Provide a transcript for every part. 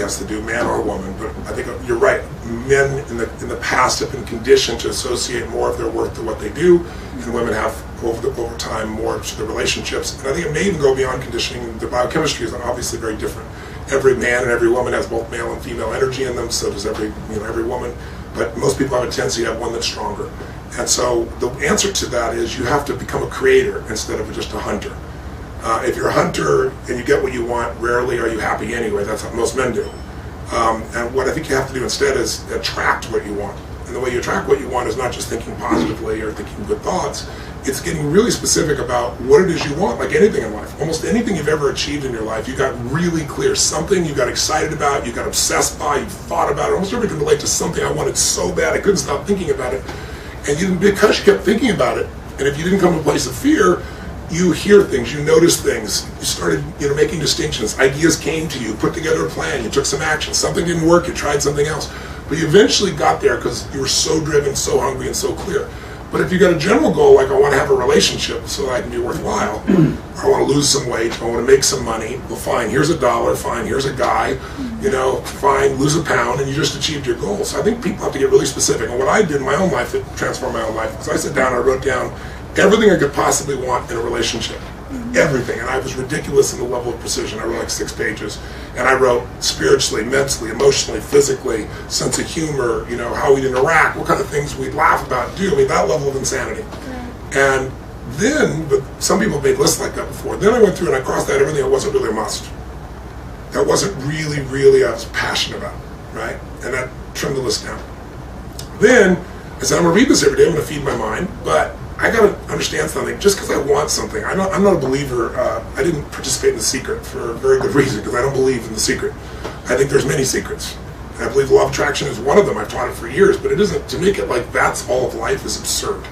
has to do, man or woman, but I think you're right. Men in the past have been conditioned to associate more of their worth to what they do, and women have over time more to the relationships. And I think it may even go beyond conditioning. The biochemistry is obviously very different. Every man and every woman has both male and female energy in them, so does every woman. But most people have a tendency to have one that's stronger. And so the answer to that is you have to become a creator instead of just a hunter. If you're a hunter and you get what you want, rarely are you happy anyway. That's what most men do. And what I think you have to do instead is attract what you want. And the way you attract what you want is not just thinking positively or thinking good thoughts. It's getting really specific about what it is you want, like anything in life. Almost anything you've ever achieved in your life, you got really clear. Something you got excited about, you got obsessed by, you thought about it. Almost everybody can relate to something I wanted so bad I couldn't stop thinking about it. And because you kept thinking about it, and if you didn't come to a place of fear, you hear things, you notice things, you started making distinctions, ideas came to you, put together a plan, you took some action, something didn't work, you tried something else. But you eventually got there because you were so driven, so hungry, and so clear. But if you got a general goal, like I want to have a relationship so that I can be worthwhile, or I want to lose some weight, I want to make some money, well fine, here's $1, fine, here's a guy, fine, lose a pound, and you just achieved your goal. So I think people have to get really specific. And what I did in my own life that transformed my own life, because I sat down and I wrote down everything I could possibly want in a relationship. Everything. And I was ridiculous in the level of precision. I wrote like 6 pages. And I wrote spiritually, mentally, emotionally, physically, sense of humor, how we'd interact, what kind of things we'd laugh about, do. I mean, that level of insanity. And then, but some people made lists like that before. Then I went through and I crossed out everything that wasn't really a must. That wasn't really I was passionate about, right? And I trimmed the list down. Then I said, I'm going to read this every day. I'm going to feed my mind, but I got to understand something. Just because I want something, I'm not a believer. I didn't participate in The Secret for a very good reason, because I don't believe in The Secret. I think there's many secrets. And I believe law of attraction is one of them. I've taught it for years, but it isn't. To make it like that's all of life is absurd.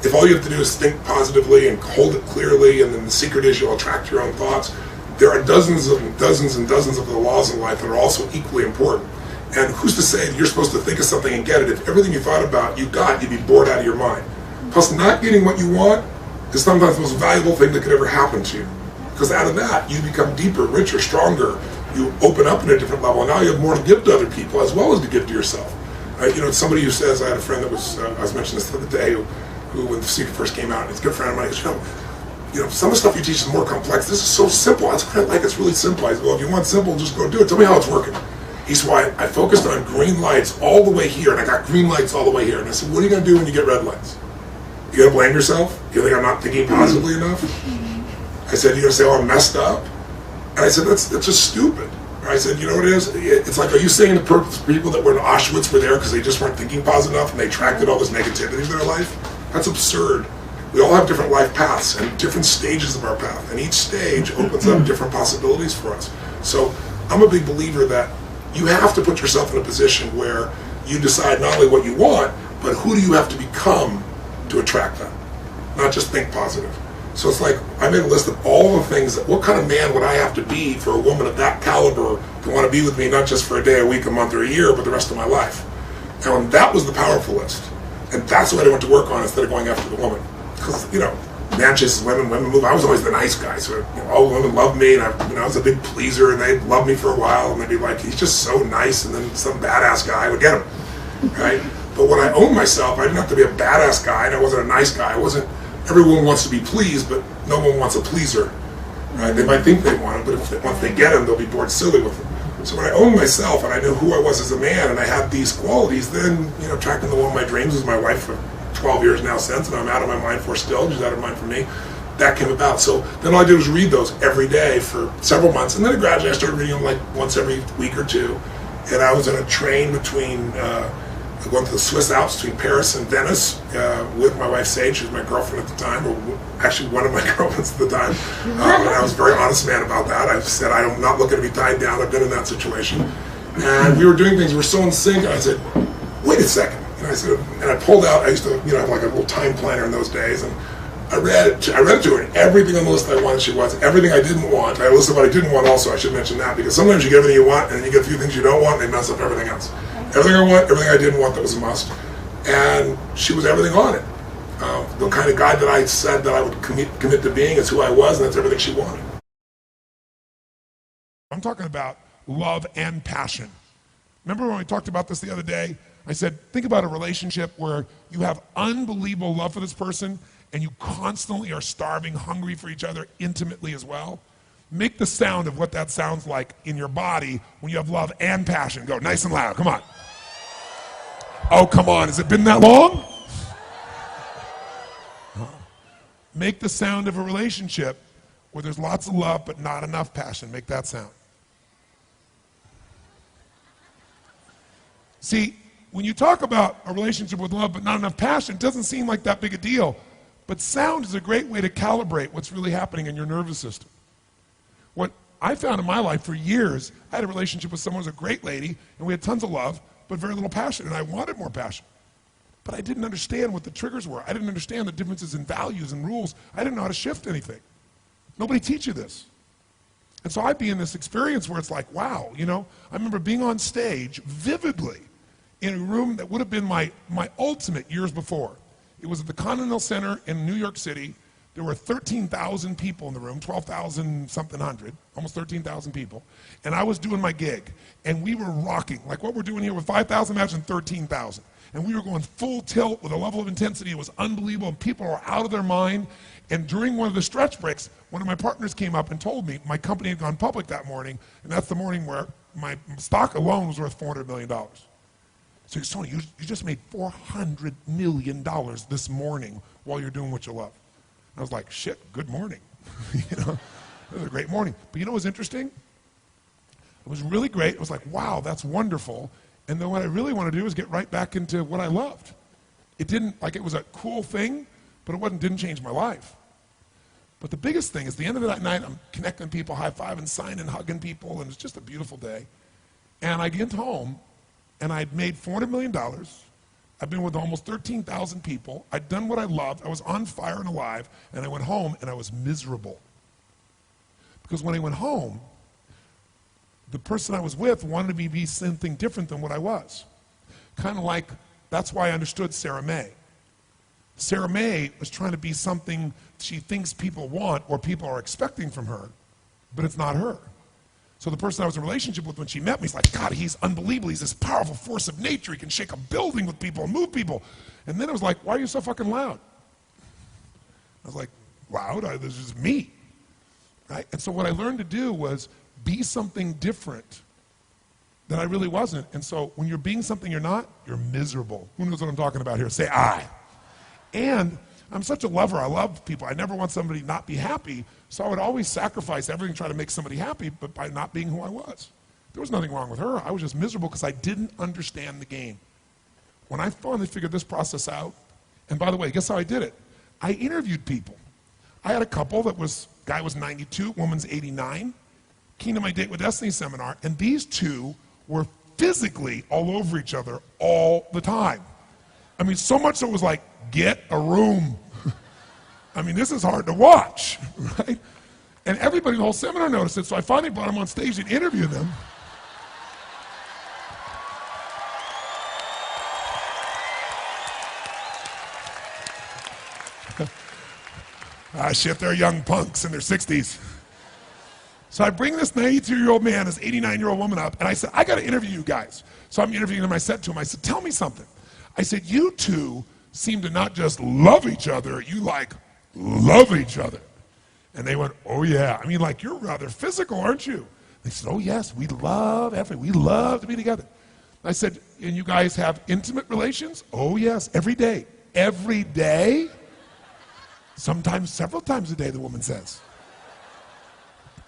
If all you have to do is think positively and hold it clearly, and then the secret is you'll attract your own thoughts, there are dozens and dozens of the laws in life that are also equally important. And who's to say that you're supposed to think of something and get it if everything you thought about you'd be bored out of your mind. Plus, not getting what you want is sometimes the most valuable thing that could ever happen to you. Because out of that, you become deeper, richer, stronger. You open up in a different level, and now you have more to give to other people as well as to give to yourself. It's somebody who says, I had a friend that was, I was mentioning this the other day, who when The Secret first came out, and he's a good friend of mine, he goes, some of the stuff you teach is more complex. This is so simple. That's what I like. It's really simple. I said, well, if you want simple, just go do it. Tell me how it's working. He said, well, I focused on green lights all the way here, and I got green lights all the way here. And I said, what are you going to do when you get red lights? You going to blame yourself? You think I'm not thinking positively enough? I said, you're going to say, oh, I'm messed up? And I said, that's just stupid. I said, you know what it is? It's like, are you saying the people that were in Auschwitz were there because they just weren't thinking positive enough and they attracted all this negativity to their life? That's absurd. We all have different life paths and different stages of our path, and each stage opens up different possibilities for us. So I'm a big believer that you have to put yourself in a position where you decide not only what you want, but who do you have to become to attract that, not just think positive. So it's like, I made a list of all the things that, what kind of man would I have to be for a woman of that caliber to want to be with me, not just for a day, a week, a month, or a year, but the rest of my life. And that was the powerful list. And that's what I went to work on instead of going after the woman. Because, man chases women, women move. I was always the nice guy, so all the women loved me, and I was a big pleaser, and they'd love me for a while, and they'd be like, he's just so nice, and then some badass guy would get him, right? But when I owned myself, I didn't have to be a badass guy, and I wasn't a nice guy. Everyone wants to be pleased, but no one wants a pleaser, right? They might think they want him, but once they get him, they'll be bored silly with him. So when I owned myself, and I knew who I was as a man, and I had these qualities, then, attracting the woman of my dreams was my wife for 12 years now since, and I'm out of my mind for still, she's out of mind for me. That came about. So then all I did was read those every day for several months, and then gradually I started reading them like once every week or two. And I was in a train between, going to the Swiss Alps between Paris and Venice with my wife Sage, who was my girlfriend at the time, or actually one of my girlfriends at the time. And I was a very honest man about that. I said, I'm not looking to be tied down. I've been in that situation. And we were doing things, we were so in sync, and I said, wait a second. And I said, and I pulled out, I used to, have like a little time planner in those days, and I read it to her, and everything on the list I wanted she was, everything I didn't want. I had a list of what I didn't want also, I should mention that, because sometimes you get everything you want, and then you get a few things you don't want, and they mess up everything else. Everything I want, everything I didn't want that was a must. And she was everything on it. The kind of guy that I said that I would commit to being is who I was, and that's everything she wanted. I'm talking about love and passion. Remember when we talked about this the other day? I said, think about a relationship where you have unbelievable love for this person and you constantly are starving, hungry for each other intimately as well. Make the sound of what that sounds like in your body when you have love and passion. Go nice and loud, come on. Oh, come on, has it been that long? Make the sound of a relationship where there's lots of love but not enough passion. Make that sound. See, when you talk about a relationship with love but not enough passion, it doesn't seem like that big a deal. But sound is a great way to calibrate what's really happening in your nervous system. What I found in my life for years, I had a relationship with someone who was a great lady, and we had tons of love, but very little passion, and I wanted more passion. But I didn't understand what the triggers were. I didn't understand the differences in values and rules. I didn't know how to shift anything. Nobody teach you this. And so I'd be in this experience where it's like, wow, you know, I remember being on stage vividly in a room that would have been my ultimate years before. It was at the Continental Center in New York City. There were 13,000 people in the room, 12,000 something hundred, almost 13,000 people. And I was doing my gig. And we were rocking, like what we're doing here with 5,000, imagine 13,000. And we were going full tilt with a level of intensity. It was unbelievable. And people were out of their mind. And during one of the stretch breaks, one of my partners came up and told me my company had gone public that morning. And that's the morning where my stock alone was worth $400 million. So he's Tony, you just made $400 million this morning while you're doing what you love. I was like, shit, good morning. You know, it was a great morning. But you know what was interesting? It was really great. It was like, wow, that's wonderful. And then what I really want to do is get right back into what I loved. It didn't, like it was a cool thing, but it didn't change my life. But the biggest thing is the end of that night, I'm connecting people, high-fiving, signing, hugging people, and it's just a beautiful day. And I get home, and I'd made $400 million. I've been with almost 13,000 people. I'd done what I loved. I was on fire and alive, and I went home, and I was miserable. Because when I went home, the person I was with wanted me to be something different than what I was. Kind of like, that's why I understood Sarah May. Sarah May was trying to be something she thinks people want or people are expecting from her, but it's not her. So the person I was in a relationship with when she met me, he's like, God, he's unbelievable. He's this powerful force of nature. He can shake a building with people and move people. And then it was like, why are you so fucking loud? I was like, loud? This is me. Right? And so what I learned to do was be something different that I really wasn't. And so when you're being something you're not, you're miserable. Who knows what I'm talking about here? Say I. And I'm such a lover. I love people. I never want somebody to not be happy. So I would always sacrifice everything, try to make somebody happy, but by not being who I was. There was nothing wrong with her. I was just miserable because I didn't understand the game. When I finally figured this process out, and by the way, guess how I did it? I interviewed people. I had a couple guy was 92, woman's 89, came to my Date with Destiny seminar, and these two were physically all over each other all the time. I mean, so much so it was like, get a room. I mean, this is hard to watch, right? And everybody in the whole seminar noticed it, so I finally brought them on stage and interviewed them. Shit, they're young punks in their 60s. So I bring this 92-year-old man, this 89-year-old woman up, and I said, I got to interview you guys. So I'm interviewing them. I said to him, I said, tell me something. I said, you two seem to not just love each other, you like love each other. And they went, oh yeah. I mean, like, you're rather physical, aren't you? They said, oh yes, we love to be together. I said, and you guys have intimate relations? Oh yes, every day. Every day? Sometimes several times a day, the woman says.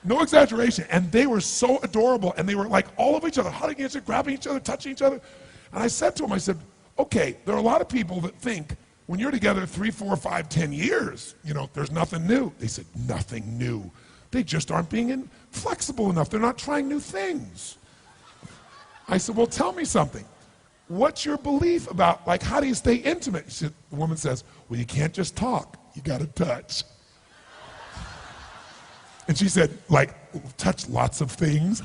No exaggeration. And they were so adorable, and they were like all of each other, hugging each other, grabbing each other, touching each other. And I said to him, I said, okay, there are a lot of people that think when you're together 3, 4, 5, 10 years, you know, there's nothing new. They said, nothing new. They just aren't being flexible enough. They're not trying new things. I said, well, tell me something. What's your belief about, like, how do you stay intimate? The woman says, well, you can't just talk. You got to touch. And she said, like, touch lots of things.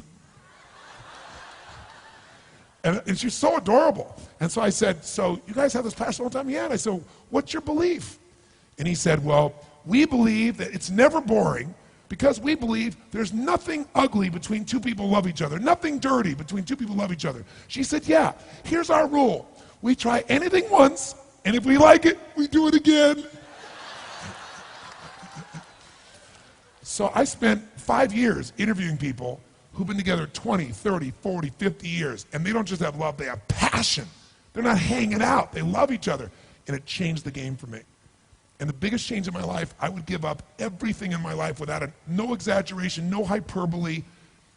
And she's so adorable. And so I said, so you guys have this passion all the time? Yeah. And I said, what's your belief? And he said, well, we believe that it's never boring. Because we believe there's nothing ugly between two people who love each other, nothing dirty between two people who love each other. She said, yeah, here's our rule. We try anything once, and if we like it, we do it again. So I spent 5 years interviewing people who've been together 20, 30, 40, 50 years, and they don't just have love, they have passion. They're not hanging out, they love each other. And it changed the game for me. And the biggest change in my life, I would give up everything in my life without no exaggeration, no hyperbole,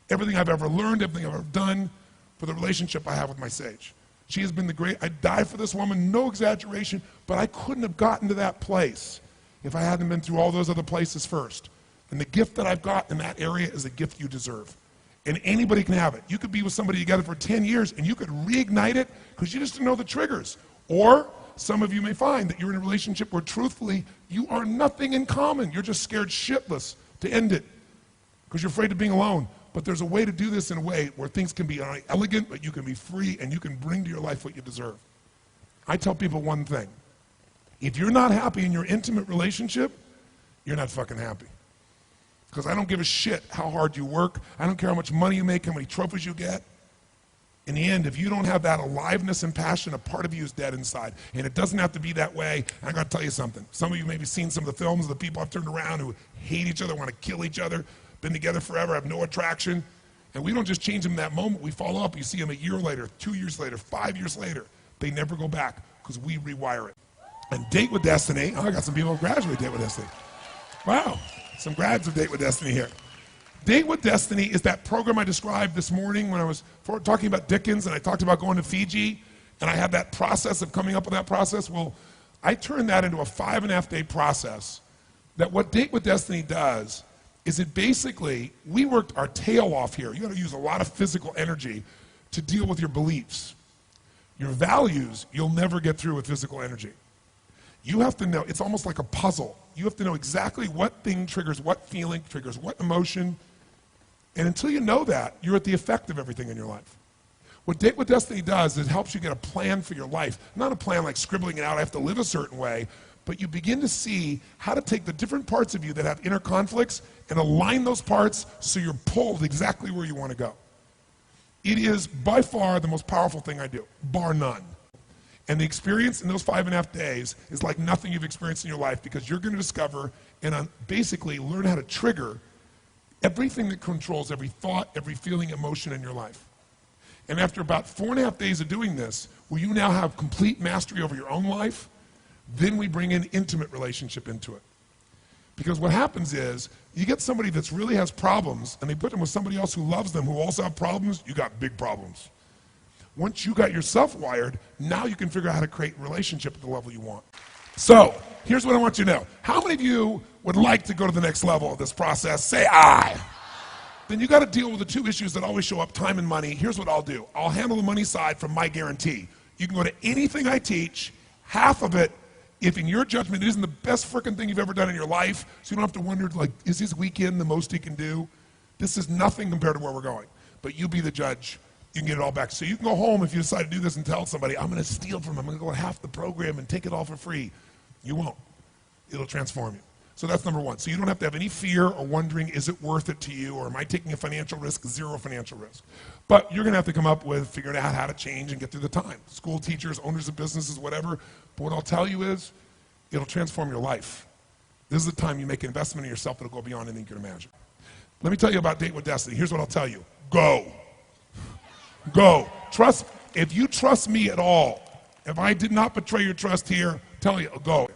everything I've ever learned, everything I've ever done for the relationship I have with my sage. She has been the great, I'd die for this woman, no exaggeration, but I couldn't have gotten to that place if I hadn't been through all those other places first. And the gift that I've got in that area is a gift you deserve. And anybody can have it. You could be with somebody together for 10 years and you could reignite it because you just didn't know the triggers. Or some of you may find that you're in a relationship where truthfully you are nothing in common. You're just scared shitless to end it because you're afraid of being alone. But there's a way to do this in a way where things can be elegant, but you can be free and you can bring to your life what you deserve. I tell people one thing. If you're not happy in your intimate relationship, you're not fucking happy. Because I don't give a shit how hard you work. I don't care how much money you make, how many trophies you get. In the end, if you don't have that aliveness and passion, a part of you is dead inside. And it doesn't have to be that way. I got to tell you something. Some of you may have seen some of the films of the people I've turned around who hate each other, want to kill each other, been together forever, have no attraction. And we don't just change them in that moment. We follow up. You see them a year later, 2 years later, 5 years later. They never go back because we rewire it. And Date with Destiny. Oh, I got some people who graduate Date with Destiny. Wow. Some grads of Date with Destiny here. Date with Destiny is that program I described this morning when I was talking about Dickens and I talked about going to Fiji and I had that process of coming up with that process. Well, I turned that into a 5.5-day process that what Date with Destiny does is it basically, we worked our tail off here. You got to use a lot of physical energy to deal with your beliefs. Your values, you'll never get through with physical energy. You have to know, it's almost like a puzzle. You have to know exactly what thing triggers what feeling, triggers what emotion. And until you know that, you're at the effect of everything in your life. What Date with Destiny does is it helps you get a plan for your life. Not a plan like scribbling it out, I have to live a certain way, but you begin to see how to take the different parts of you that have inner conflicts and align those parts so you're pulled exactly where you want to go. It is by far the most powerful thing I do, bar none. And the experience in those 5.5 days is like nothing you've experienced in your life because you're going to discover and basically learn how to trigger everything that controls every thought, every feeling, emotion in your life. And after about 4.5 days of doing this, where you now have complete mastery over your own life, then we bring in intimate relationship into it. Because what happens is, you get somebody that really has problems, and they put them with somebody else who loves them, who also have problems, you got big problems. Once you got yourself wired, now you can figure out how to create a relationship at the level you want. So, here's what I want you to know. How many of you would like to go to the next level of this process? Say aye. Then you got to deal with the two issues that always show up, time and money. Here's what I'll do. I'll handle the money side from my guarantee. You can go to anything I teach, half of it, if in your judgment it isn't the best frickin' thing you've ever done in your life, so you don't have to wonder, like, is his weekend the most he can do? This is nothing compared to where we're going. But you be the judge. You can get it all back. So you can go home if you decide to do this and tell somebody, I'm going to steal from him. I'm going to go half the program and take it all for free. You won't. It'll transform you. So that's number one. So you don't have to have any fear or wondering, is it worth it to you, or am I taking a financial risk? Zero financial risk. But you're going to have to come up with figuring out how to change and get through the time. School teachers, owners of businesses, whatever. But what I'll tell you is, it'll transform your life. This is the time you make an investment in yourself that'll go beyond anything you can imagine. Let me tell you about Date with Destiny. Here's what I'll tell you. Go. Go. Trust. If you trust me at all, if I did not betray your trust here, tell you, go.